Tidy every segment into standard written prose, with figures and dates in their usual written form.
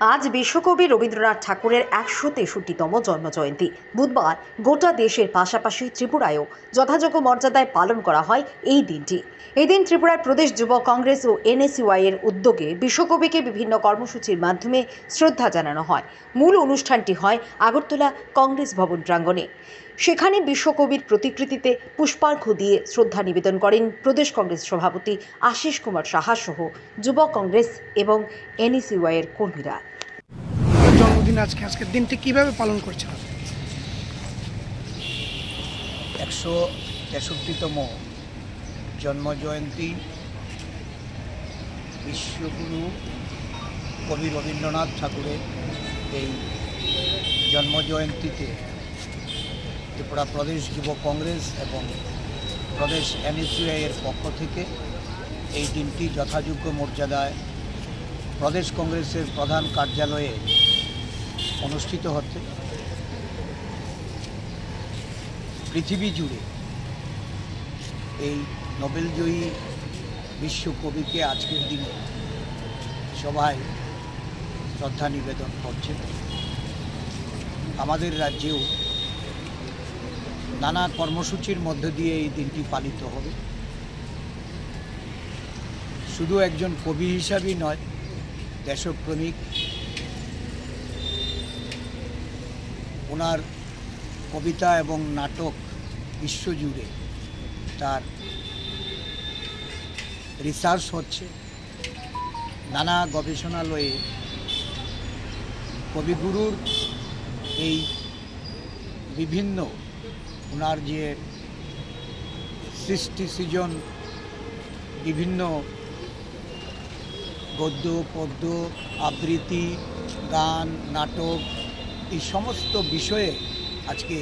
আজ বিশ্বকবি রবীন্দ্রনাথ ঠাকুরের ১৬৩তম জন্মজয়ন্তী। বুধবার গোটা দেশের পাশাপাশি ত্রিপুরায়ও যথাযোগ্য মর্যাদায় পালন করা হয় এই দিনটি। এদিন ত্রিপুরার প্রদেশ যুব কংগ্রেস ও এনএসইউআই এর উদ্যোগে বিশ্বকবিকে বিভিন্ন কর্মসূচির মাধ্যমে শ্রদ্ধা জানানো হয়। মূল অনুষ্ঠানটি হয় আগরতলা কংগ্রেস ভবন প্রাঙ্গণে। সেখানে বিশ্বকবির প্রতিকৃতিতে পুষ্পার্ঘ্য দিয়ে শ্রদ্ধা নিবেদন করেন প্রদেশ কংগ্রেস সভাপতি আশিস কুমার সাহা সহ যুব কংগ্রেস এবং এনএসইউআই এর কর্মীরা। জন্মদিন আজকের দিনটি কিভাবে পালন করছে? ১৬৩তম জন্মজয়ন্তী বিশ্বগুরু কবি রবীন্দ্রনাথ ঠাকুরের এই জন্মজয়ন্তীতে ত্রিপুরা প্রদেশ যুব কংগ্রেস এবং প্রদেশ এনএসইউআই এর পক্ষ থেকে এই দিনটি যথাযোগ্য মর্যাদায় প্রদেশ কংগ্রেসের প্রধান কার্যালয়ে অনুষ্ঠিত হচ্ছে। পৃথিবী জুড়ে এই নোবেলজয়ী বিশ্বকবিকে আজকের দিনে সবাই শ্রদ্ধা নিবেদন করছে। আমাদের রাজ্যেও নানা কর্মসূচির মধ্য দিয়ে এই দিনটি পালিত হবে। শুধু একজন কবি হিসাবেই নয়, দেশপ্রেমিক, ওনার কবিতা এবং নাটক বিশ্বজুড়ে তার রিসার্চ হচ্ছে। নানা গবেষণালয়ে কবিগুরুর এই বিভিন্ন ওনার যে সৃজন, বিভিন্ন গদ্য, পদ্য, আবৃত্তি, গান, নাটক, এই সমস্ত বিষয়ে আজকে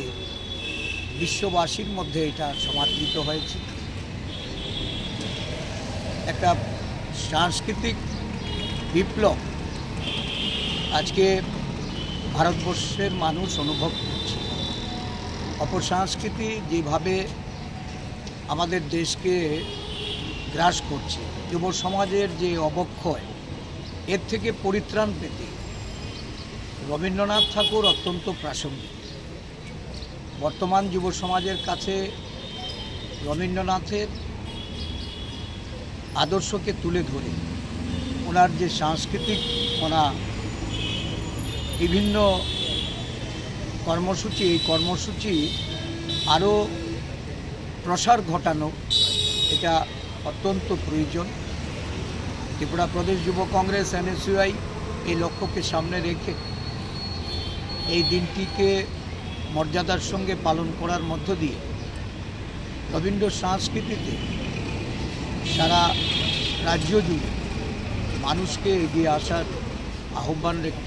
বিশ্ববাসীর মধ্যে এটা সমাদৃত হয়েছে। একটা সাংস্কৃতিক বিপ্লব আজকে ভারতবর্ষের মানুষ অনুভব করছে। অপসংস্কৃতি যেভাবে আমাদের দেশকে গ্রাস করছে, যুব সমাজের যে অবক্ষয়, এর থেকে পরিত্রাণ পেতে রবীন্দ্রনাথ ঠাকুর অত্যন্ত প্রাসঙ্গিক। বর্তমান যুব সমাজের কাছে রবীন্দ্রনাথের আদর্শকে তুলে ধরে ওনার যে সাংস্কৃতিক বিভিন্ন কর্মসূচি, এই কর্মসূচি আরও প্রসার ঘটানো, এটা অত্যন্ত প্রয়োজন। ত্রিপুরা প্রদেশ যুব কংগ্রেস এনএসইউআই এই লক্ষ্যকে সামনে রেখে এই দিনটিকে মর্যাদার সঙ্গে পালন করার মধ্য দিয়ে রবীন্দ্র সংস্কৃতিতে সারা রাজ্য জুড়ে মানুষকে এগিয়ে আসার আহ্বান রেখে